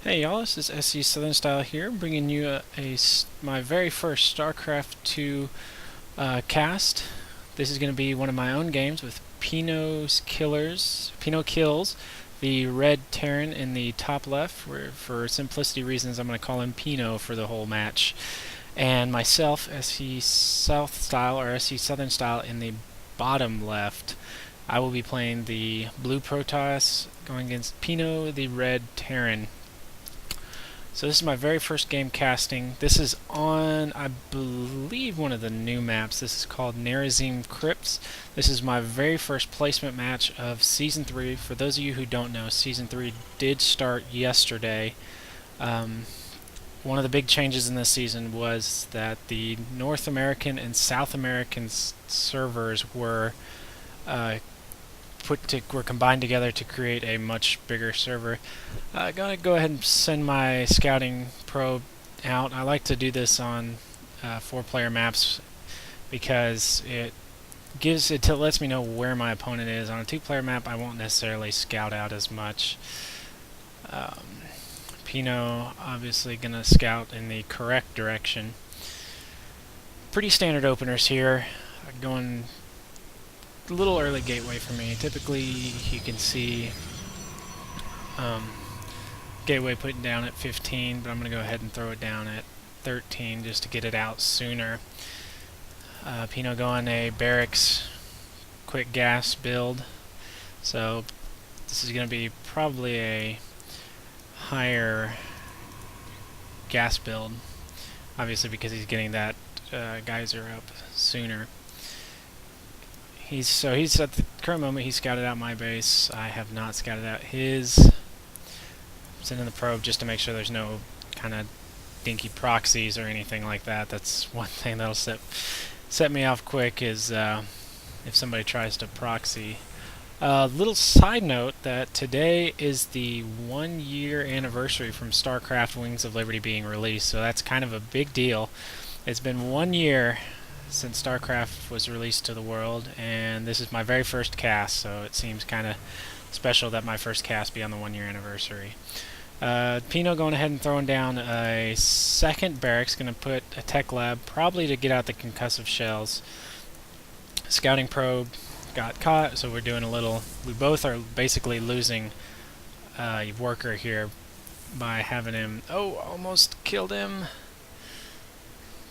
Hey y'all, this is SC Southern Style here, bringing you my very first StarCraft 2 cast. This is going to be one of my own games with Pino Kills, the red Terran in the top left. Where, for simplicity reasons, I'm going to call him Pino for the whole match, and myself, SC South Style or SC Southern Style, in the bottom left. I will be playing the blue Protoss going against Pino, the red Terran. So this is my very first game casting. This is on, I believe, one of the new maps. This is called Nerazim Crypts. This is my very first placement match of Season 3. For those of you who don't know, Season 3 did start yesterday. One of the big changes in this season was that the North American and South American servers were were combined together to create a much bigger server. I'm gonna go ahead and send my scouting probe out. I like to do this on 4-player maps because it lets me know where my opponent is. On a 2-player map, I won't necessarily scout out as much. Pino obviously gonna scout in the correct direction. Pretty standard openers here, going a little early gateway for me. Typically, you can see gateway putting down at 15, but I'm going to go ahead and throw it down at 13 just to get it out sooner. Pino going a barracks quick gas build, so this is going to be probably a higher gas build, obviously because he's getting that geyser up sooner. He's at the current moment he's scouted out my base. I have not scouted out his. Sending the probe just to make sure there's no kind of dinky proxies or anything like that. That's one thing that'll set me off quick is if somebody tries to proxy. Little side note that today is the 1-year anniversary from StarCraft Wings of Liberty being released, so that's kind of a big deal. It's been 1 year since StarCraft was released to the world, and this is my very first cast, so it seems kind of special that my first cast be on the 1-year anniversary. Pino going ahead and throwing down a second barracks, going to put a tech lab, probably to get out the concussive shells. Scouting probe got caught, so we're doing a little, we both are basically losing a worker here by having him, almost killed him.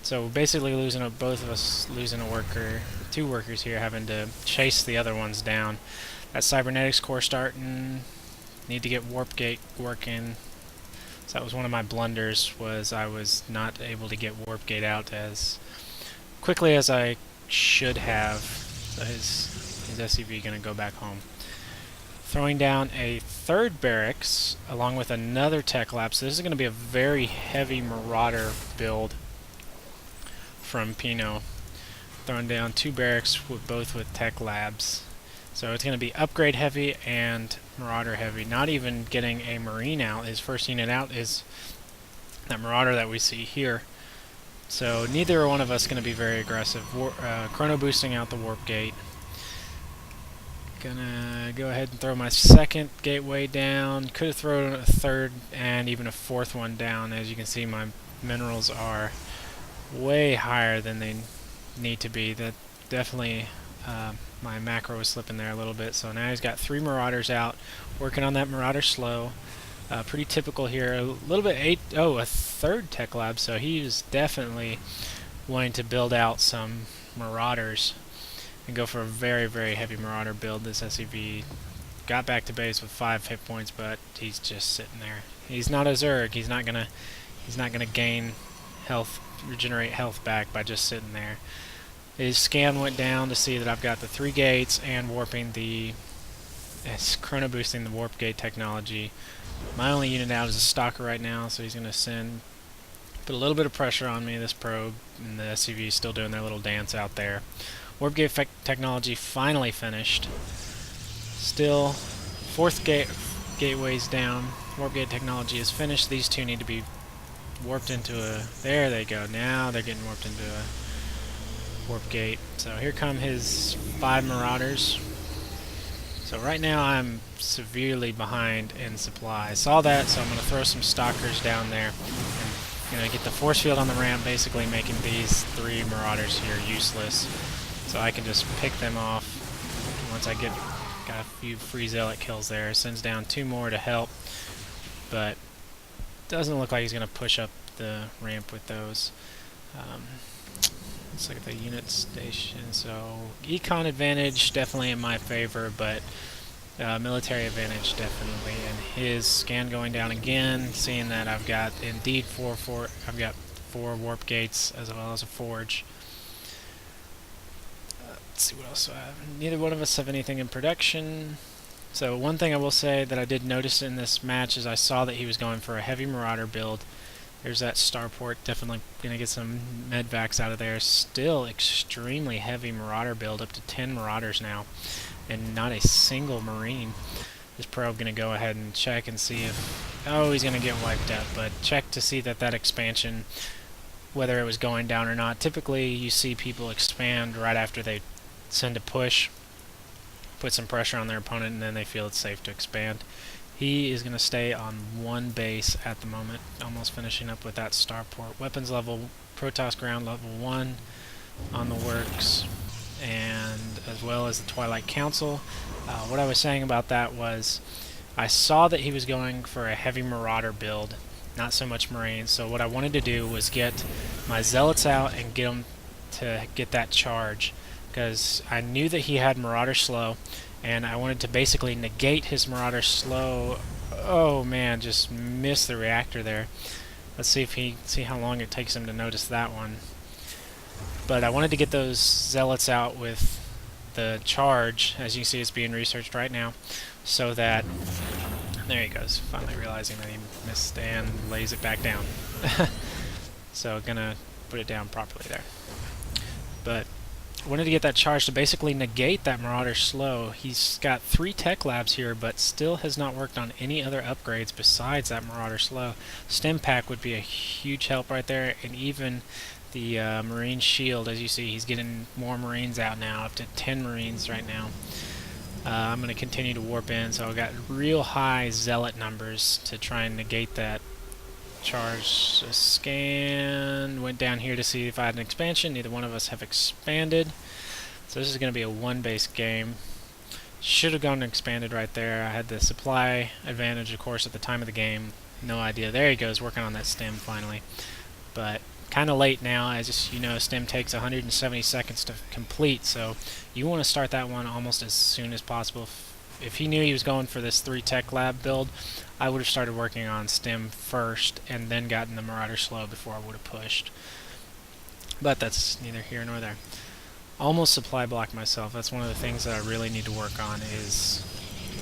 So basically both of us losing a worker, 2 workers here, having to chase the other ones down. That cybernetics core starting, need to get warp gate working. So that was one of my blunders, was I was not able to get warp gate out as quickly as I should have. So his SCV gonna go back home. Throwing down a 3rd barracks along with another tech lab. So this is gonna be a very heavy marauder build from Pino, throwing down 2 barracks both with tech labs. So it's going to be upgrade heavy and marauder heavy. Not even getting a marine out. His first unit out is that marauder that we see here. So neither one of us going to be very aggressive. Chrono boosting out the warp gate. Gonna go ahead and throw my 2nd gateway down. Could have thrown a 3rd and even a 4th one down. As you can see, my minerals are way higher than they need to be. That definitely my macro was slipping there a little bit. So now he's got 3 marauders out, working on that marauder slow. Pretty typical here. A little bit a 3rd tech lab. So he's definitely wanting to build out some marauders and go for a very, very heavy marauder build. This SCV got back to base with 5 hit points, but he's just sitting there. He's not a Zerg. He's not gonna gain health, regenerate health back by just sitting there. His scan went down to see that I've got the 3 gates and warping it's chrono boosting the warp gate technology. My only unit out is a stalker right now, so he's going to put a little bit of pressure on me, this probe, and the SCV is still doing their little dance out there. Warp gate technology finally finished. Still, 4th gateway's down. Warp gate technology is finished. These 2 need to be warped into there they go. Now they're getting warped into a warp gate. So here come his 5 marauders. So right now I'm severely behind in supply. I saw that, so I'm going to throw some stalkers down there. I'm going to get the force field on the ramp, basically making these 3 marauders here useless. So I can just pick them off once I got a few free zealot kills there. Sends down 2 more to help, but doesn't look like he's going to push up the ramp with those. Let's look at the unit station. So econ advantage definitely in my favor, but military advantage definitely. And his scan going down again, seeing that I've got indeed 4 warp gates as well as a forge. Let's see what else I have. Neither one of us have anything in production. So one thing I will say that I did notice in this match is I saw that he was going for a heavy marauder build. There's that starport, definitely going to get some medvacs out of there. Still extremely heavy marauder build, up to 10 marauders now, and not a single marine. This probe going to go ahead and check and see if... Oh, he's going to get wiped out, but check to see that expansion, whether it was going down or not. Typically, you see people expand right after they send a push, put some pressure on their opponent, and then they feel it's safe to expand. He is going to stay on 1 base at the moment, almost finishing up with that starport. Weapons level, Protoss ground level 1 on the works, and as well as the Twilight Council. What I was saying about that was I saw that he was going for a heavy marauder build, not so much marines, so what I wanted to do was get my zealots out and get them to get that charge, because I knew that he had marauder slow, and I wanted to basically negate his marauder slow. Oh man, just missed the reactor there. Let's see how long it takes him to notice that one. But I wanted to get those zealots out with the charge. As you can see, it's being researched right now, so that there he goes, finally realizing that he missed and lays it back down. So gonna put it down properly there. But wanted to get that charge to basically negate that marauder slow. He's got 3 tech labs here, but still has not worked on any other upgrades besides that marauder slow. Stim pack would be a huge help right there, and even the marine shield. As you see, he's getting more marines out now, up to 10 marines right now. I'm going to continue to warp in, so I've got real high zealot numbers to try and negate that charge. A scan, went down here to see if I had an expansion. Neither one of us have expanded, so this is going to be a 1-base game. Should have gone and expanded right there. I had the supply advantage, of course, at the time of the game. No idea. There he goes, working on that stem finally. But kind of late now, as you know, stem takes 170 seconds to complete, so you want to start that one almost as soon as possible. If he knew he was going for this 3 tech lab build, I would have started working on stem first and then gotten the marauder slow before I would have pushed. But that's neither here nor there. Almost supply block myself. That's one of the things that I really need to work on, is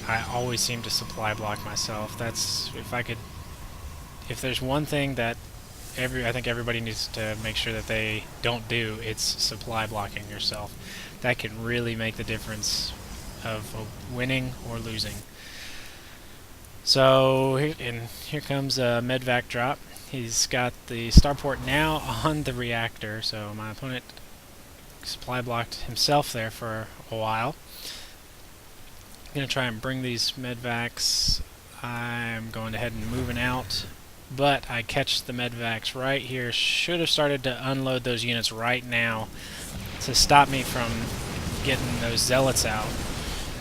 I always seem to supply block myself. That's, if there's one thing that I think everybody needs to make sure that they don't do, it's supply blocking yourself. That can really make the difference of winning or losing. So here comes a medvac drop. He's got the starport now on the reactor, so my opponent supply blocked himself there for a while. I'm going to try and bring these medvacs. I'm going ahead and moving out, but I catch the medvacs right here. Should have started to unload those units right now to stop me from getting those zealots out.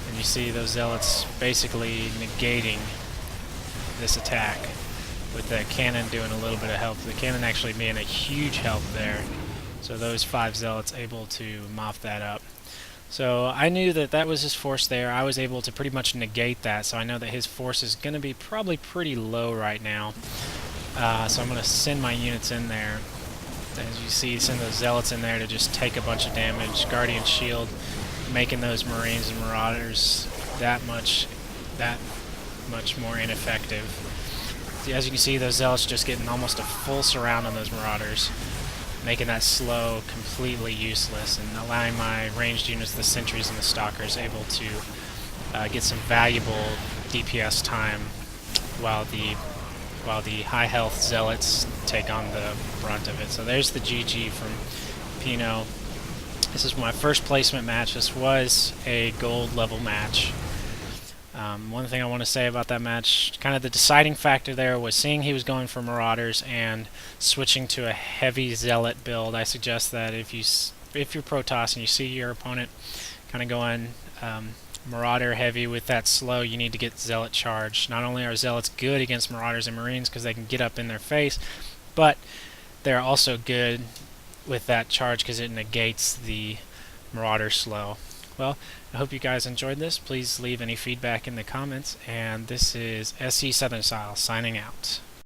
And you see those zealots basically negating this attack, with the cannon doing a little bit of help. The cannon actually being a huge help there. So those 5 zealots able to mop that up. So I knew that that was his force there. I was able to pretty much negate that, so I know that his force is going to be probably pretty low right now. So I'm going to send my units in there. As you see, send those zealots in there to just take a bunch of damage. Guardian shield, making those marines and marauders that much more ineffective. As you can see, those zealots just getting almost a full surround on those marauders, making that slow completely useless, and allowing my ranged units, the sentries and the stalkers, able to get some valuable DPS time while the high health zealots take on the brunt of it. So there's the GG from Pino. This is my first placement match. This was a gold level match. One thing I want to say about that match, kind of the deciding factor there was seeing he was going for Marauders and switching to a heavy Zealot build. I suggest that if you're Protoss and you see your opponent kind of going Marauder heavy with that slow, you need to get Zealot charged. Not only are Zealots good against Marauders and Marines because they can get up in their face, but they're also good with that charge because it negates the Marauder slow. Well, I hope you guys enjoyed this. Please leave any feedback in the comments, and this is SC Southern Style signing out.